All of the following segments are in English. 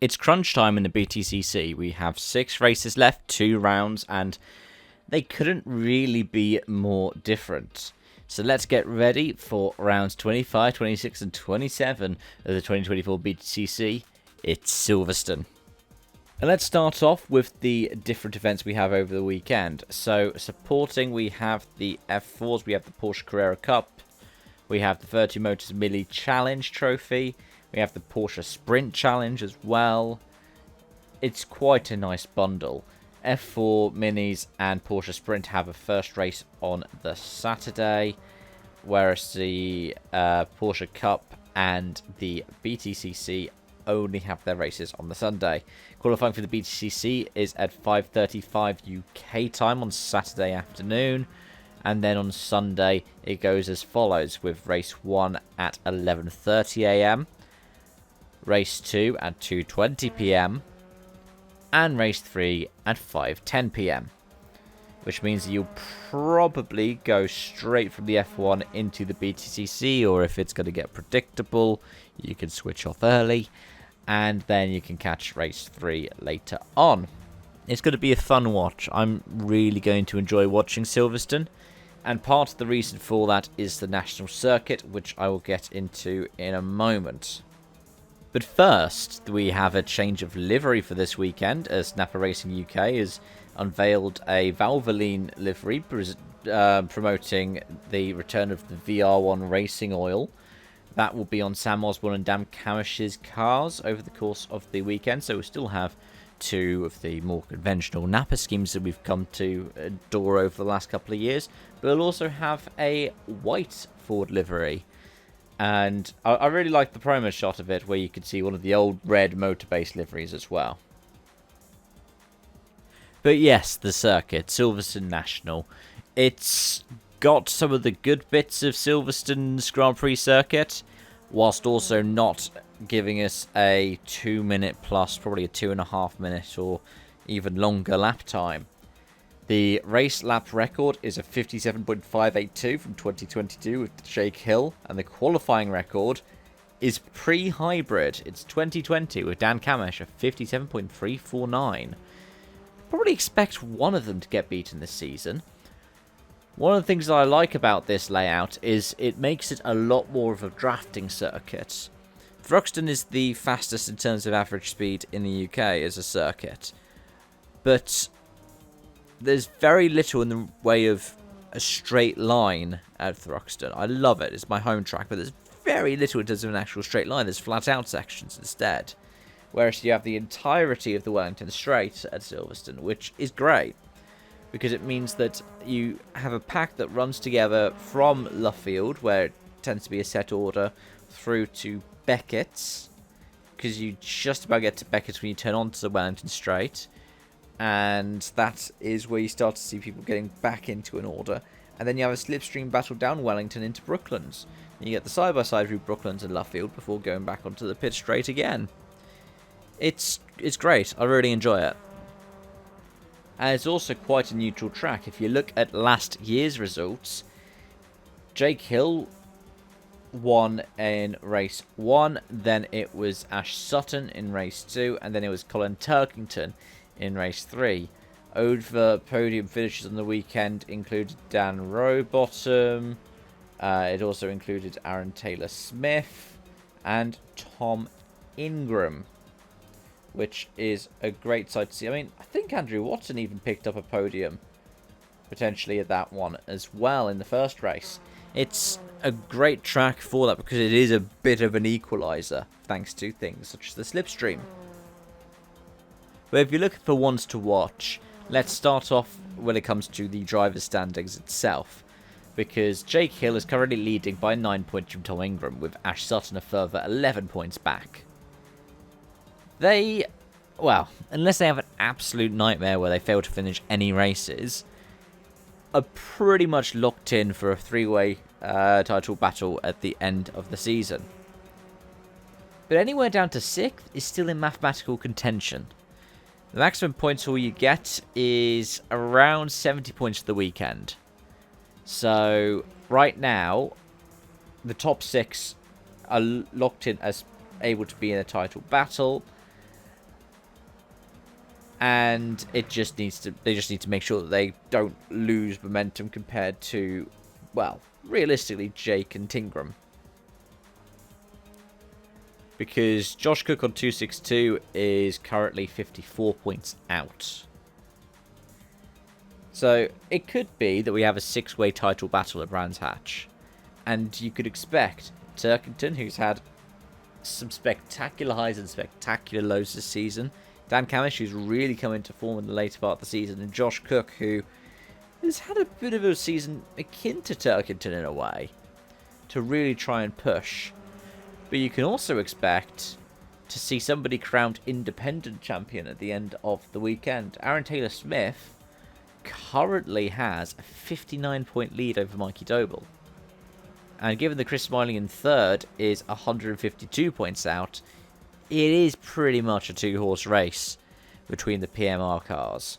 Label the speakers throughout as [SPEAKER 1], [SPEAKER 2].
[SPEAKER 1] It's crunch time in the BTCC. We have 6 races left, 2 rounds, and they couldn't really be more different. So let's get ready for rounds 25, 26, and 27 of the 2024 BTCC. It's Silverstone. And let's start off with the different events we have over the weekend. So supporting, we have the F4s, we have the Porsche Carrera Cup, we have the 30 Motors Mille Challenge Trophy, we have the Porsche Sprint Challenge as well. It's quite a nice bundle. F4 Minis and Porsche Sprint have a first race on the Saturday, whereas the Porsche Cup and the BTCC only have their races on the Sunday. Qualifying for the BTCC is at 5:35 UK time on Saturday afternoon, and then on Sunday it goes as follows, with race 1 at 11:30 AM, race 2 at 2:20 PM, and race 3 at 5:10 PM. Which means that you'll probably go straight from the F1 into the BTCC, or if it's going to get predictable, you can switch off early, and then you can catch race 3 later on. It's going to be a fun watch. I'm really going to enjoy watching Silverstone, and part of the reason for that is the national circuit, which I will get into in a moment. But first, we have a change of livery for this weekend, as Napa Racing UK has unveiled a Valvoline livery promoting the return of the VR1 racing oil. That will be on Sam Osborne and Dan Camish's cars over the course of the weekend, so we'll still have 2 of the more conventional Napa schemes that we've come to adore over the last couple of years, but we'll also have a white Ford livery. And I really like the promo shot of it, where you can see one of the old red motor-based liveries as well. But yes, the circuit, Silverstone National. It's got some of the good bits of Silverstone's Grand Prix circuit, whilst also not giving us a 2-minute plus, probably a 2.5 minute or even longer lap time. The race lap record is a 57.582 from 2022 with Jake Hill, and the qualifying record is pre-hybrid. It's 2020 with Dan Camish, a 57.349. Probably expect one of them to get beaten this season. One of the things that I like about this layout is it makes it a lot more of a drafting circuit. Thruxton is the fastest in terms of average speed in the UK as a circuit, but there's very little in the way of a straight line at Thruxton. I love it. It's my home track, but there's very little in terms of an actual straight line. There's flat out sections instead. Whereas you have the entirety of the Wellington Straight at Silverstone, which is great, because it means that you have a pack that runs together from Luffield, where it tends to be a set order, through to Beckett's, because you just about get to Beckett's when you turn onto the Wellington Straight, and that is where you start to see people getting back into an order. And then you have a slipstream battle down Wellington into Brooklands. And you get the side-by-side through Brooklands and Luffield before going back onto the pit straight again. It's great. I really enjoy it. And it's also quite a neutral track. If you look at last year's results, Jake Hill won in race 1, then it was Ash Sutton in race 2, and then it was Colin Turkington in race 3. Over podium finishes on the weekend included Dan Rowbottom, it also included Aaron Taylor-Smith and Tom Ingram, which is a great sight to see. I mean, I think Andrew Watson even picked up a podium, potentially at that one as well in the first race. It's a great track for that, because it is a bit of an equaliser, thanks to things such as the slipstream. But if you're looking for ones to watch, let's start off when it comes to the driver's standings itself, because Jake Hill is currently leading by 9 points from Tom Ingram, with Ash Sutton a further 11 points back. They, well, unless they have an absolute nightmare where they fail to finish any races, are pretty much locked in for a 3-way title battle at the end of the season. But anywhere down to 6th is still in mathematical contention. The maximum points all you get is around 70 points for the weekend. So, right now, the top 6 are locked in as able to be in a title battle. and they just need to make sure that they don't lose momentum compared to, well, realistically, Jake and Tingram. Because Josh Cook on 262 is currently 54 points out. So it could be that we have a 6-way title battle at Brands Hatch. And you could expect Turkington, who's had some spectacular highs and spectacular lows this season. Dan Camish, who's really come into form in the later part of the season. And Josh Cook, who has had a bit of a season akin to Turkington in a way, to really try and push. But you can also expect to see somebody crowned independent champion at the end of the weekend. Aaron Taylor-Smith currently has a 59-point lead over Mikey Doble. And given that Chris Smiling in third is 152 points out, it is pretty much a 2-horse race between the PMR cars.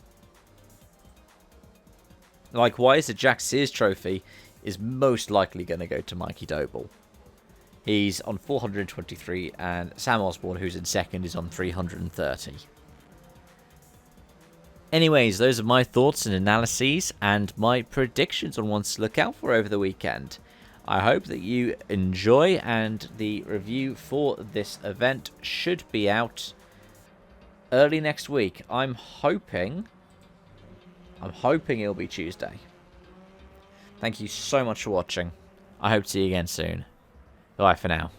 [SPEAKER 1] Likewise, the Jack Sears Trophy is most likely going to go to Mikey Doble. He's on 423, and Sam Osborne, who's in second, is on 330. Anyways, those are my thoughts and analyses and my predictions on ones to look out for over the weekend. I hope that you enjoy, and the review for this event should be out early next week. I'm hoping it'll be Tuesday. Thank you so much for watching. I hope to see you again soon. Bye for now.